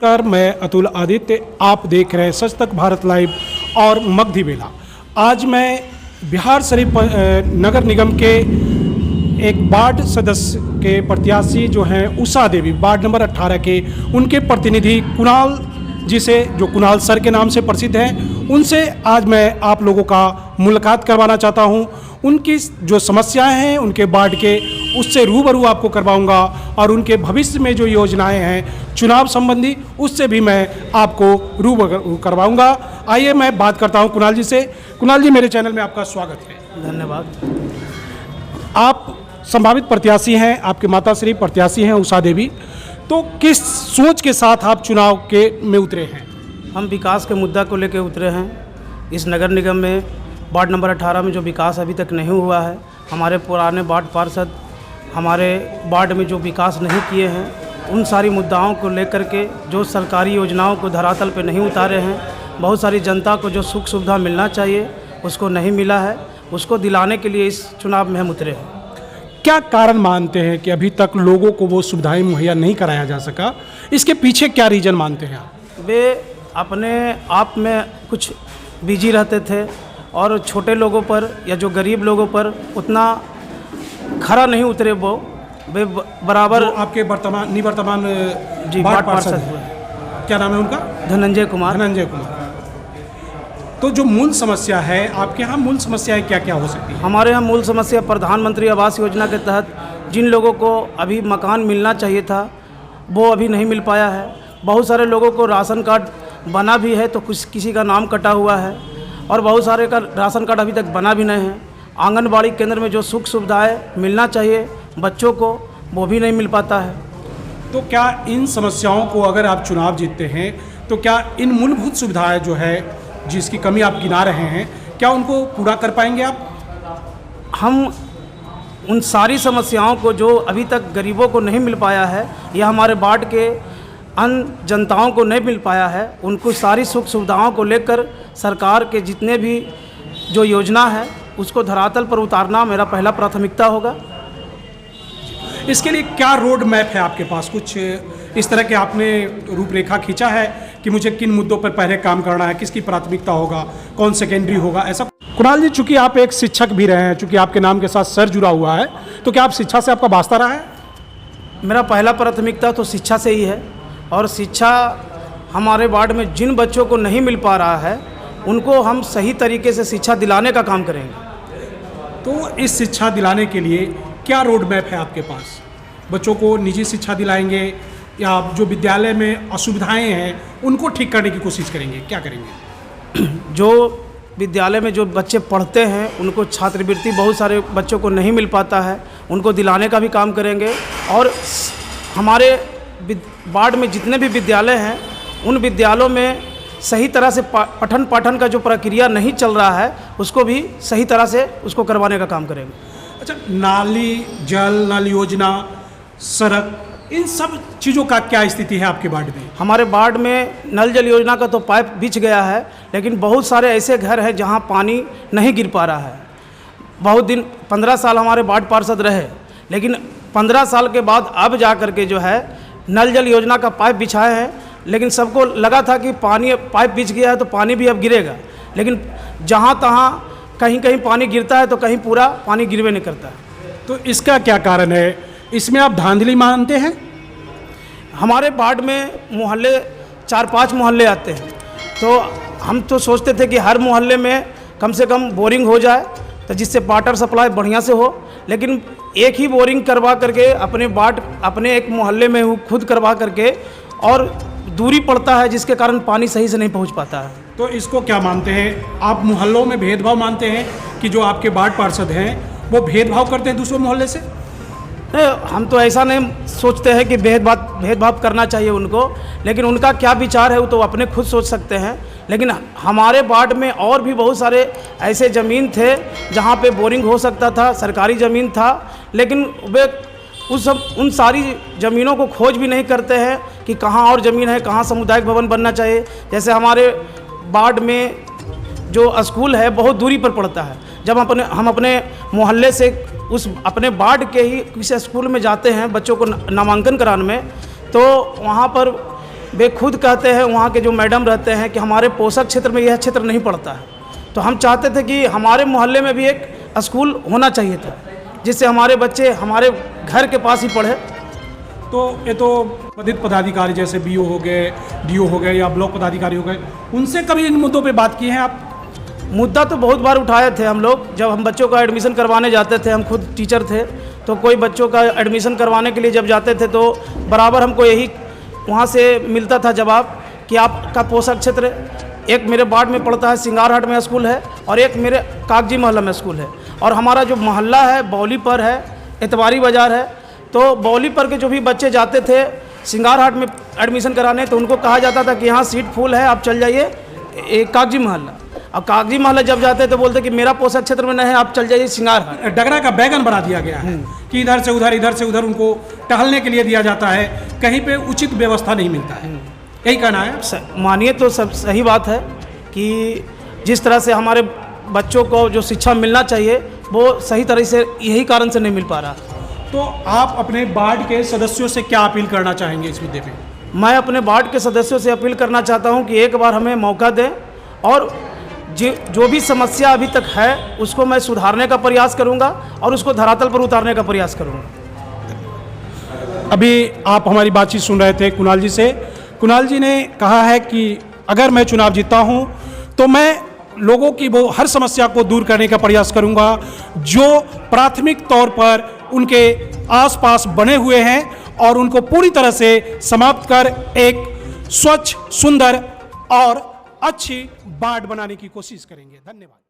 नमस्कार, मैं अतुल आदित्य। आप देख रहे हैं सच तक भारत लाइव और मगधी बेला। आज मैं बिहार शरीफ नगर निगम के एक वार्ड सदस्य के प्रत्याशी जो हैं उषा देवी, वार्ड नंबर 18 के, उनके प्रतिनिधि कुणाल जी से, जो कुणाल सर के नाम से प्रसिद्ध हैं, उनसे आज मैं आप लोगों का मुलाकात करवाना चाहता हूं। उनकी जो समस्याएं हैं उनके वार्ड के, उससे रूबरू आपको करवाऊंगा और उनके भविष्य में जो योजनाएं हैं चुनाव संबंधी, उससे भी मैं आपको रूबरू करवाऊंगा। आइए मैं बात करता हूं कुणाल जी से। कुणाल जी, मेरे चैनल में आपका स्वागत है। धन्यवाद। आप संभावित प्रत्याशी हैं, आपके माताश्री प्रत्याशी हैं उषा देवी, तो किस सोच के साथ आप चुनाव के में उतरे हैं? हम विकास के मुद्दा को लेकर उतरे हैं। इस नगर निगम में वार्ड नंबर 18 में जो विकास अभी तक नहीं हुआ है, हमारे पुराने वार्ड पार्षद हमारे वार्ड में जो विकास नहीं किए हैं, उन सारी मुद्दाओं को लेकर के जो सरकारी योजनाओं को धरातल पर नहीं उतारे हैं, बहुत सारी जनता को जो सुख सुविधा मिलना चाहिए उसको नहीं मिला है, उसको दिलाने के लिए इस चुनाव में हम उतरे हैं। क्या कारण मानते हैं कि अभी तक लोगों को वो सुविधाएं मुहैया नहीं कराया जा सका? इसके पीछे क्या रीज़न मानते हैं आप? वे अपने आप में कुछ बिजी रहते थे और छोटे लोगों पर या जो गरीब लोगों पर उतना खरा नहीं उतरे। वे बराबर आपके निवर्तमान जी वार्ड वार्ड पार्षद हैं। हुए। क्या नाम है उनका? धनंजय कुमार। धनंजय कुमार। तो जो मूल समस्या है आपके यहाँ, मूल समस्याएं क्या क्या हो सकती है? हमारे यहाँ मूल समस्या प्रधानमंत्री आवास योजना के तहत जिन लोगों को अभी मकान मिलना चाहिए था वो अभी नहीं मिल पाया है। बहुत सारे लोगों को राशन कार्ड बना भी है तो कुछ किसी का नाम कटा हुआ है और बहुत सारे का राशन कार्ड अभी तक बना भी नहीं है। आंगनबाड़ी केंद्र में जो सुख सुविधाएं मिलना चाहिए बच्चों को, वो भी नहीं मिल पाता है। तो क्या इन समस्याओं को, अगर आप चुनाव जीतते हैं, तो क्या इन मूलभूत सुविधाएं जो है जिसकी कमी आप गिना रहे हैं, क्या उनको पूरा कर पाएंगे आप? हम उन सारी समस्याओं को जो अभी तक गरीबों को नहीं मिल पाया है या हमारे वार्ड के अन्य जनताओं को नहीं मिल पाया है, उनको सारी सुख सुविधाओं को लेकर सरकार के जितने भी जो योजना है उसको धरातल पर उतारना मेरा पहला प्राथमिकता होगा। इसके लिए क्या रोड मैप है आपके पास? कुछ इस तरह के आपने रूपरेखा खींचा है कि मुझे किन मुद्दों पर पहले काम करना है, किसकी प्राथमिकता होगा, कौन सेकेंडरी होगा, ऐसा? कुणाल जी, चूंकि आप एक शिक्षक भी रहे हैं, चूंकि आपके नाम के साथ सर जुड़ा हुआ है, तो क्या आप शिक्षा से आपका वास्ता रहा है? मेरा पहला प्राथमिकता तो शिक्षा से ही है और शिक्षा हमारे वार्ड में जिन बच्चों को नहीं मिल पा रहा है उनको हम सही तरीके से शिक्षा दिलाने का काम करेंगे। तो इस शिक्षा दिलाने के लिए क्या रोड मैप है आपके पास? बच्चों को निजी शिक्षा दिलाएंगे या जो विद्यालय में असुविधाएं हैं उनको ठीक करने की कोशिश करेंगे? क्या करेंगे? जो विद्यालय में जो बच्चे पढ़ते हैं उनको छात्रवृत्ति बहुत सारे बच्चों को नहीं मिल पाता है, उनको दिलाने का भी काम करेंगे। और हमारे वार्ड में जितने भी विद्यालय हैं उन विद्यालयों में सही तरह से पठन पाठन का जो प्रक्रिया नहीं चल रहा है उसको भी सही तरह से उसको करवाने का काम करेंगे। अच्छा, नाली जल, नल योजना, सड़क, इन सब चीज़ों का क्या स्थिति है आपके वार्ड में? हमारे वार्ड में नल जल योजना का तो पाइप बिछ गया है, लेकिन बहुत सारे ऐसे घर हैं जहां पानी नहीं गिर पा रहा है। बहुत दिन 15 साल हमारे वार्ड पार्षद रहे, लेकिन 15 साल के बाद अब जा कर के जो है नल जल योजना का पाइप बिछाए हैं, लेकिन सबको लगा था कि पानी पाइप बिछ गया है तो पानी भी अब गिरेगा, लेकिन जहाँ तहाँ कहीं कहीं पानी गिरता है तो कहीं पूरा पानी गिरवे नहीं करता है। तो इसका क्या कारण है? इसमें आप धांधली मानते हैं? हमारे वार्ड में मोहल्ले 4-5 मोहल्ले आते हैं, तो हम तो सोचते थे कि हर मोहल्ले में कम से कम बोरिंग हो जाए तो जिससे वाटर सप्लाई बढ़िया से हो, लेकिन एक ही बोरिंग करवा करके अपने वार्ड अपने एक मोहल्ले में खुद करवा करके और दूरी पड़ता है जिसके कारण पानी सही से नहीं पहुंच पाता है। तो इसको क्या मानते हैं आप? मोहल्लों में भेदभाव मानते हैं कि जो आपके वार्ड पार्षद हैं वो भेदभाव करते हैं दूसरे मोहल्ले से? नहीं, हम तो ऐसा नहीं सोचते हैं कि भेदभाव करना चाहिए उनको, लेकिन उनका क्या विचार है वो तो अपने खुद सोच सकते हैं। लेकिन हमारे वार्ड में और भी बहुत सारे ऐसे ज़मीन थे जहाँ पे बोरिंग हो सकता था, सरकारी ज़मीन था, लेकिन वे उन सारी ज़मीनों को खोज भी नहीं करते हैं कि कहाँ और ज़मीन है, कहाँ सामुदायिक भवन बनना चाहिए। जैसे हमारे वार्ड में जो स्कूल है बहुत दूरी पर पड़ता है, जब हम अपने मोहल्ले से उस अपने वार्ड के ही किसी स्कूल में जाते हैं बच्चों को नामांकन कराने में, तो वहाँ पर वे खुद कहते हैं, वहाँ के जो मैडम रहते हैं, कि हमारे पोषक क्षेत्र में यह क्षेत्र नहीं पड़ता है। तो हम चाहते थे कि हमारे मोहल्ले में भी एक स्कूल होना चाहिए था, जिससे हमारे बच्चे हमारे घर के पास ही पढ़े। तो ये तो पदित पदाधिकारी जैसे बीओ हो गए, डीओ हो गए या ब्लॉक पदाधिकारी हो गए, उनसे कभी इन मुद्दों पे बात की है आप? मुद्दा तो बहुत बार उठाए थे हम लोग। जब हम बच्चों का एडमिशन करवाने जाते थे, हम खुद टीचर थे, तो कोई बच्चों का एडमिशन करवाने के लिए जब जाते थे तो बराबर हमको यही वहाँ से मिलता था जवाब कि आपका पोषक क्षेत्र, एक मेरे वार्ड में पड़ता है, सिंगारहाट में स्कूल है, और एक मेरे कागजी मोहल्ला में स्कूल है, और हमारा जो मोहल्ला है बौली पर है, एतवारी बाज़ार है। तो बौली पर के जो भी बच्चे जाते थे सिंगारहाट में एडमिशन कराने, तो उनको कहा जाता था कि यहाँ सीट फुल है, आप चल जाइए एक कागजी मोहल्ला। अब कागजी मोहल्ला जब जाते तो बोलते कि मेरा पोषक क्षेत्र में नहीं है, आप चल जाइए सिंगारहाट। डगरा का बैगन बना दिया गया है कि इधर से उधर उनको टहलने के लिए दिया जाता है, कहीं पे उचित व्यवस्था नहीं मिलता है। यही कहना है? मानिए तो सब सही बात है कि जिस तरह से हमारे बच्चों को जो शिक्षा मिलना चाहिए वो सही तरह से यही कारण से नहीं मिल पा रहा। तो आप अपने वार्ड के सदस्यों से क्या अपील करना चाहेंगे इस मुद्दे पे? मैं अपने वार्ड के सदस्यों से अपील करना चाहता हूं कि एक बार हमें मौका दें, और जो भी समस्या अभी तक है उसको मैं सुधारने का प्रयास करूंगा और उसको धरातल पर उतारने का प्रयास करूंगा। अभी आप हमारी बातचीत सुन रहे थे कुणाल जी से। कुणाल जी ने कहा है कि अगर मैं चुनाव जीतता हूं तो मैं लोगों की वो हर समस्या को दूर करने का प्रयास करूंगा जो प्राथमिक तौर पर उनके आसपास बने हुए हैं, और उनको पूरी तरह से समाप्त कर एक स्वच्छ, सुंदर और अच्छी वार्ड बनाने की कोशिश करेंगे। धन्यवाद।